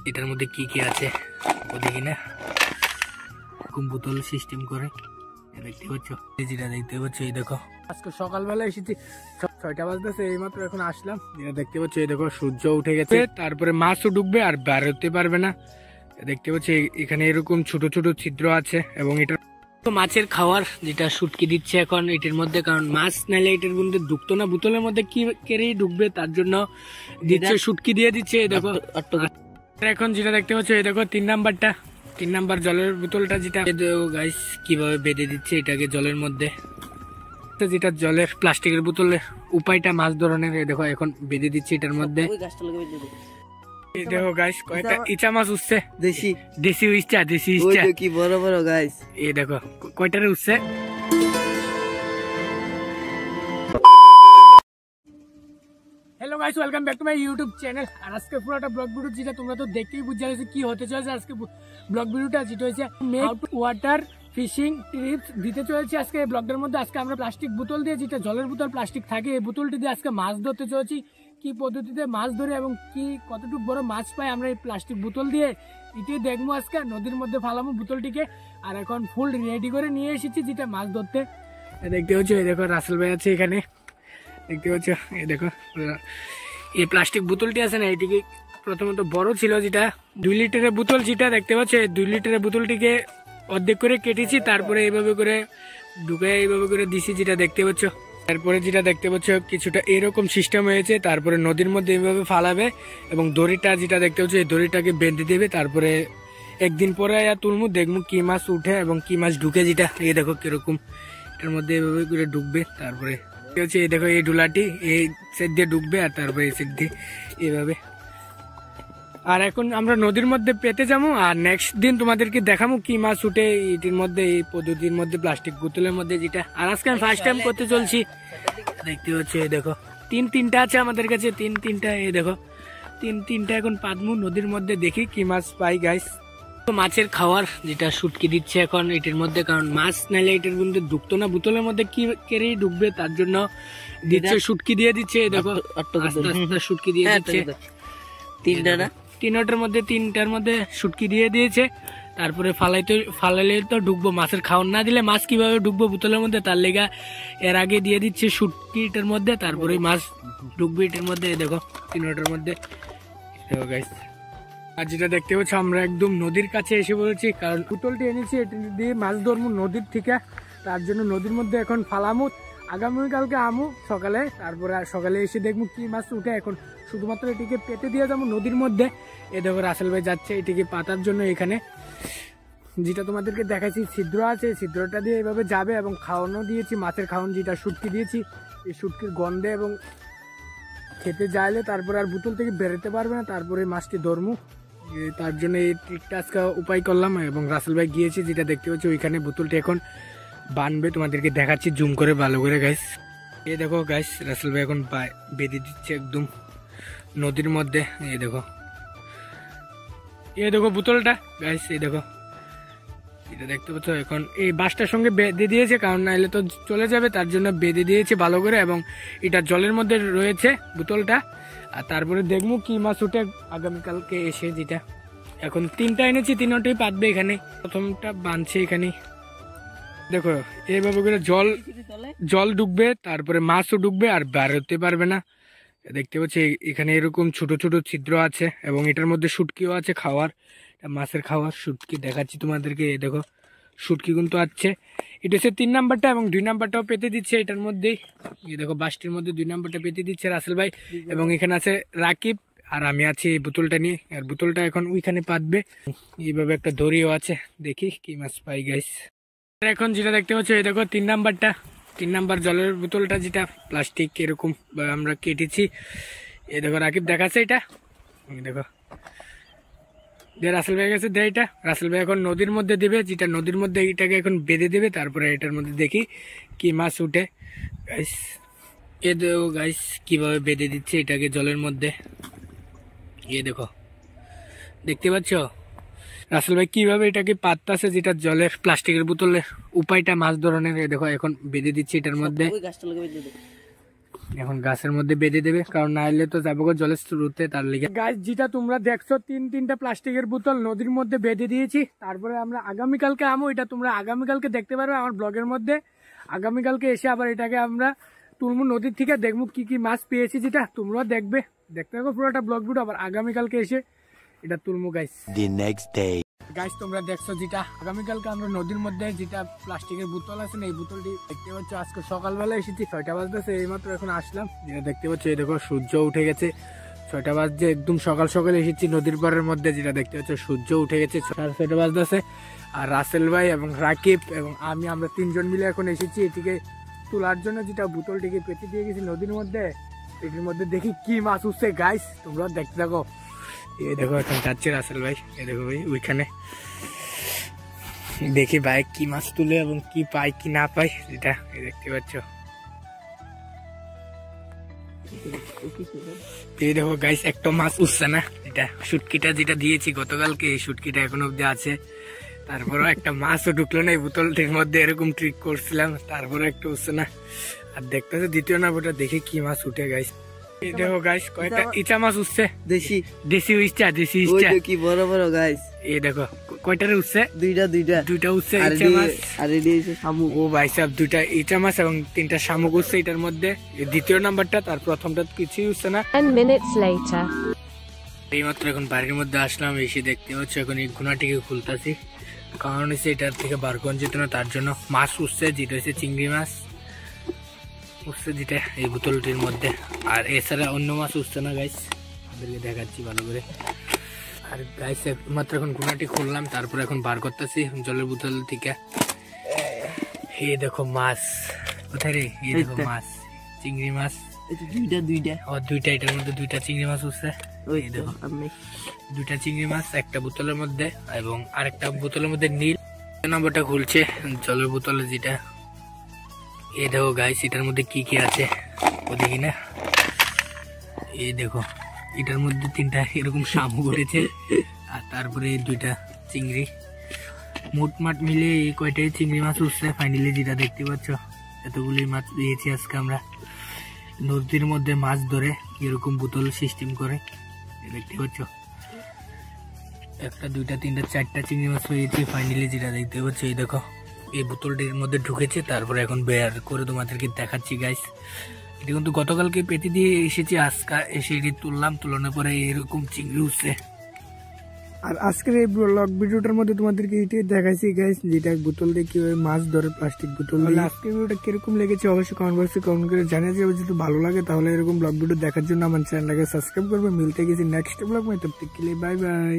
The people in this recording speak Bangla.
এটার মধ্যে কি কি আছে দেখি না, বোতল সিস্টেম করে দেখতে পাচ্ছ, যেটা দেখতে পাচ্ছ এই দেখো। আজকে সকালবেলা এসেছি, 6টা বাজতেছে, এই মাত্র এখন আসলাম। দেখতে পাচ্ছ এই দেখো সূর্য উঠে গেছে, তারপরে মাছও ডুববে আর বেরোতে পারবে না। দেখতে পাচ্ছি এখানে এরকম ছোট ছোট ছিদ্র আছে এবং এটা মাছের খাওয়ার যেটা শুটকি দিচ্ছে এখন এটির মধ্যে, কারণ মাছ নাইলে এটার মধ্যে ঢুকতো না, বোতলের মধ্যে কি কেড়েই ঢুকবে তার জন্য দিচ্ছে, শুটকি দিয়ে দিচ্ছে। এই দেখো এখন যেটা দেখতে পাচ্ছ এই দেখো 3 নাম্বার জলের বোতলটা, যেটা গাইস কিভাবে বেঁধে দিচ্ছে এটাকে জলের মধ্যে, যেটা জলের প্লাস্টিকের বোতলের উপায়টা মাছ ধরনের। দেখো এখন বেঁধে দিচ্ছে এটার মধ্যে। দেখো গাইস কয়টা ইচা মাছ উঠছে, দেশি ইচা কি বড় বড় গাইস। এই দেখো কয়টারে উঠছে। Hello guys, welcome back to my YouTube channel. আর আজকে পুরোটা ব্লগ ভিডিও, যেটা তোমরা তো দেখতেই বুঝে গেছো কি হতে চলেছে আজকে ব্লগ ভিডিওটা, যেটা হচ্ছে ওয়াটার ফিশিং টিপস দিতে চলেছি আজকে এই ব্লগটার মধ্যে। আজকে আমরা প্লাস্টিক বোতল দিয়ে, যেটা জলের বোতল প্লাস্টিক থাকে, এই বোতলটি দিয়ে আজকে মাছ ধরতে চলেছি। কি পদ্ধতিতে মাছ ধরে এবং কি কতটুকু বড় মাছ পাই আমরা এই প্লাস্টিক বোতল দিয়ে, এটাই দেখবো আজকে। নদীর মধ্যে ফালামো বোতলটিকে, আর এখন ফুল রেডি করে নিয়ে এসেছি যেটা মাছ ধরতে। দেখতে পাচ্ছ এই দেখো রাসেল ভাই আছে এখানে, দেখতে পাচ্ছ এই দেখো। এই প্লাস্টিক বোতলটি আছে না, এটিকে প্রথমত বড় ছিল, যেটা 2 লিটারের বোতল, যেটা দেখতে পাচ্ছ এই 2 লিটারের বোতলটিকে অর্ধেক করে কেটেছি, তারপরে এইভাবে করে ঢুকে এইভাবে করে দিছি, যেটা দেখতে পাচ্ছ। তারপরে যেটা দেখতে পাচ্ছ কিছুটা এরকম সিস্টেম হয়েছে, তারপরে নদীর মধ্যে এইভাবে ফালাবে এবং দড়িটা যেটা দেখতে পাচ্ছ এই দড়িটাকে বেঁধে দেবে। তারপরে একদিন পরে তুলমু, দেখবো কি মাছ উঠে এবং কি মাছ ঢুকে, যেটা এই দেখো কিরকম এটার মধ্যে এইভাবে করে ঢুকবে। তারপরে এই দেখো এই ডুলাটি এই সেট দিয়ে ঢুকবে আর তারপরে এই সেট দিয়ে এইভাবে। আর এখন আমরা নদীর মধ্যে পেতে যাবো, আর নেক্সট দিন তোমাদেরকে দেখাবো কি মাছ উঠে এটির মধ্যে, এই পদ্ধতির মধ্যে প্লাস্টিক বোতলের মধ্যে, যেটা আর আজকে আমি ফার্স্ট টাইম করতে চলছি। দেখতে পাচ্ছি এই দেখো তিনটা আছে আমাদের কাছে, তিনটা এই দেখো তিনটা এখন পাতমু নদীর মধ্যে, দেখি কি মাছ পাই গাইস। মাছের খাওয়ার যেটা শুটকি দিচ্ছে এখন এটির মধ্যে, কারণ মাছ নাইলে এটার মধ্যে ঢুকতো না, বোতলের মধ্যে কি কেড়েই ঢুকবে তার জন্য দিচ্ছে, শুটকি দিয়ে দিচ্ছে। এই দেখো শুটকি দিয়ে দিচ্ছে, তিনটার মধ্যে শুটকি দিয়ে দিয়েছে। তারপরে ফালাইলে তো ঢুকবো, মাছের খাওয়ার না দিলে মাছ কিভাবে ঢুকবো বোতলের মধ্যে, তার লেগা এর আগে দিয়ে দিচ্ছে শুটকি এটার মধ্যে, তারপরে মাছ ঢুকবে এটার মধ্যে। দেখো 3টার মধ্যে দেখো গাইস। আর যেটা দেখতে পাচ্ছ আমরা একদম নদীর কাছে এসে পড়েছি, কারণ বোতলটি এনেছি এটা দিয়ে মাছ ধরবো নদীর থেকে, তার জন্য নদীর মধ্যে এখন ফালামু। আগামীকালকে আমু সকালে, তারপরে সকালে এসে দেখবো কি মাছ উঠে। এখন শুধুমাত্র এটিকে পেতে দিয়ে যাবো নদীর মধ্যে। এ দেখো রাসেল ভাই যাচ্ছে এটিকে পাতার জন্য, এখানে যেটা তোমাদেরকে দেখাচ্ছি ছিদ্র আছে, ছিদ্রটা দিয়ে এভাবে যাবে এবং খাওয়ানো দিয়েছি, মাছের খাওয়ানো যেটা শুটকি দিয়েছি, এই শুটকির গন্ধে এবং খেতে যাইলে তারপরে আর বোতল থেকে বেরোতে পারবে না, তারপরে মাছটি ধরমু। তার জন্য এই ট্রিকটা আজকে উপায় করলাম এবং রাসেল ভাই গিয়েছি, যেটা দেখতে পাচ্ছি ওইখানে বোতলটি এখন বানবে, তোমাদেরকে দেখাচ্ছি জুম করে ভালো করে গাইস। এই দেখো গাইস রাসেল ভাই এখন বেঁধে দিচ্ছে একদম নদীর মধ্যে। এই দেখো বোতলটা গাইস, এই দেখো এটা দেখতে পাচ্ছ এখন এই বাঁশটার সঙ্গে বেঁধে দিয়েছে, কারণ নাইলে তো চলে যাবে, তার জন্য বেঁধে দিয়েছে ভালো করে। এবং এটা জলের মধ্যে রয়েছে বোতলটা, আর তারপরে দেখবো কি মাছ উঠে আগামীকালকে এসে। যেটা এখন 3টা এনেছি, 3টাই পাতবে এখানে, প্রথমটা বাঁধছে এখানে। দেখো এইভাবে করে জল ডুববে, তারপরে মাছও ডুববে আর বেরোতে পারবে না। দেখতে পাচ্ছি এখানে এরকম ছোট ছোট ছিদ্র আছে এবং এটার মধ্যে শুটকিও আছে খাওয়ার, মাছের খাওয়ার শুটকি দেখাচ্ছি তোমাদেরকে। এই দেখো শুটকি কিন্তু আছে, এটা হচ্ছে 3 নাম্বারটা এবং 2 নাম্বারটাও পেতে দিচ্ছে এটার মধ্যেই। এই দেখো বাসটির মধ্যে 2 নাম্বারটা পেতে দিচ্ছে রাসেল ভাই, এবং এখানে আছে রাকিব আর আমি আছি এই বোতলটা নিয়ে। আর বোতলটা এখন ওইখানে পাতবে, এইভাবে একটা দড়িও আছে, দেখি কি মাছ পাই গাইস। এখন যেটা দেখতে পাচ্ছ এই দেখো 3 নাম্বার জলের বোতলটা, যেটা প্লাস্টিক এরকম আমরা কেটেছি। এই দেখো রাকিব দেখাচ্ছে এটা, দেখো রাসেল ভাই গেছে এটা রাসেল ভাই এখন নদীর মধ্যে দিবে, যেটা নদীর মধ্যে এটাকে এখন বেঁধে দেবে, তারপরে এটার মধ্যে দেখি কি মাছ উঠে গাইস। এ দেখো গাইস কিভাবে বেঁধে দিচ্ছে এটাকে জলের মধ্যে। এ দেখো দেখতে পাচ্ছ রাসেল ভাই কিভাবে এটাকে পাততাছে, যেটা জলের প্লাস্টিকের বোতলের উপায়টা মাছ ধরনের। দেখো এখন বেঁধে দিচ্ছে এটার মধ্যে। এখন গাছের মধ্যে বেঁধে দেবে, কারণ না এলে তো যাবো জলের স্রোতে, তার লেগে। গাছ যেটা তোমরা দেখছো তিনটা প্লাস্টিকের বোতল নদীর মধ্যে বেঁধে দিয়েছি। তারপরে আমরা আগামীকালকে আমো, এটা তোমরা আগামীকালকে দেখতে পারবে আমার ব্লগের মধ্যে। আগামীকালকে এসে আবার এটাকে আমরা তুলমু নদীর থেকে, দেখবো কি কি মাছ পেয়েছি, যেটা তোমরাও দেখবে। দেখতে থাকো পুরোটা ব্লগ ভিডিও। আবার আগামীকালকে এসে এটা তুলমু গাইস। গাইস তোমরা দেখছো যেটা আগামীকালকে আমরা নদীর মধ্যে যেটা প্লাস্টিকের বোতল আছে না, এই বোতলটি দেখতে পাচ্ছ। আজকে সকালবেলা এসেছি, 6টা বাজতেছে, এইমাত্র এখন আসলাম। যেটা দেখতে পাচ্ছ, এই দেখো সূর্য উঠে গেছে। 6টা বাজছে, একদম সকাল সকাল এসেছি নদীর পাড়ের মধ্যে। যেটা দেখতে পাচ্ছ সূর্য উঠে গেছে, 6:30 বাজতেছে। আর রাসেল ভাই এবং রাকিব এবং আমরা 3জন মিলে এখন এসেছি এটিকে তোলার জন্য। যেটা বোতলটিকে পেতে দিয়ে গেছি নদীর মধ্যে, এটির মধ্যে দেখি কি মাছ উঠছে গাইস, তোমরা দেখতে থাকো। এই দেখো এখন যাচ্ছে রাসেল ভাই, এই দেখো ভাই ওইখানে, দেখি ভাই কি মাছ তুলে এবং কি পাই কি না পাই, যেটা দেখতে পাচ্ছ। এই দেখো গাইস একটা মাছ উঠছে না, এটা শুটকিটা যেটা দিয়েছি গতকালকে, এই শুটকিটা এখন অব্দি আছে। তারপরও একটা মাছও ঢুকলো না এই বোতলটির মধ্যে, এরকম ট্রিক করছিলাম, তারপরে একটা উঠছে না। আর দেখতেছে দ্বিতীয় নাম্বারটা, দেখি কি মাছ উঠে গাইস। এই দেখো গাইস কয়টা ইচা মাছ উঠছে, দেশি ইচা, দেশি ইচা কি বড় বড় গাইস। এই দেখো কয়টারে উঠছে, দুইটা উঠছে ইচা মাছ। আর এই যে শামুক, ও ভাই সাহেব, 2টা ইচা মাছ এবং 3টা শামুক উঠছে এটার মধ্যে। দ্বিতীয় নাম্বারটা, তার প্রথমটা কিছুই উঠছে না। 10 minutes later এইমাত্র এখন বাড়ির মধ্যে আসলাম, এসে দেখতে পাচ্ছ এখন এই ঘুনাটিকে খুলতাছি, কারণ হচ্ছে এটার থেকে বার করা যেত না, তার জন্য মাছ উঠছে, যেটা হচ্ছে চিংড়ি মাছ উঠছে যেটা এই বোতলটির মধ্যে। আর এছাড়া অন্য মাছ উঠছে না গাইস, আপনাদেরকে দেখাচ্ছি ভালো করে। আর গাইস মাত্র এখন গুনাটি খুললাম, তারপর এখন বার করতেছি জলের বোতল থেকে। এই দেখো মাছ কোথায় রে, এই দেখো মাছ, চিংড়ি মাছ দুইটা এটার মধ্যে 2টা চিংড়ি মাছ উঠছে। এই দেখো 2টা চিংড়ি মাছ একটা বোতলের মধ্যে, এবং আরেকটা বোতলের মধ্যে নীল নাম্বারটা খুলছে জলের বোতলে যেটা। এই দেখো গাইস এটার মধ্যে কি কি আছে ওদিকে না, এই দেখো এটার মধ্যে 3টা এরকম শামুক উঠেছে, আর তারপরে 2টা চিংড়ি। মোটমাট মিলে এই কয়টাই চিংড়ি মাছ উঠছে ফাইনালি, যেটা দেখতে পাচ্ছ। এতগুলি মাছ পেয়েছি আজকে আমরা নদীর মধ্যে মাছ ধরে, এরকম বোতল সিস্টেম করে, দেখতে পাচ্ছ। 1টা 2টা 3টা 4টা চিংড়ি মাছ পেয়েছি ফাইনালি, যেটা দেখতে পাচ্ছ। এই দেখো এই বোতলটির মধ্যে ঢুকেছে, তারপরে এখন বের করে তোমাদেরকে দেখাচ্ছি গাইস। এটা কিন্তু গতকালকে পেতে দিয়ে এসেছি, আজকে এসে এটি তুললাম, তুলনের পরে এরকম চিংড়ি উঠছে। আর আজকের এই ব্লগ ভিডিওটার মধ্যে তোমাদেরকে এটাই দেখাইছি গাইস, যেটা বোতল দিয়ে কিভাবে মাছ ধরে, প্লাস্টিক বোতল। আজকের ভিডিওটা কিরকম লেগেছে অবশ্যই কমেন্ট বক্সে কমেন্ট করে জানিয়ে যাবে। যদি ভালো লাগে তাহলে এরকম ব্লগ ভিডিও দেখার জন্য আমার চ্যানেলটাকে সাবস্ক্রাইব করবে। মিলতে গেছি নেক্সট ব্লগ में, तब तक के लिए बाय बाय।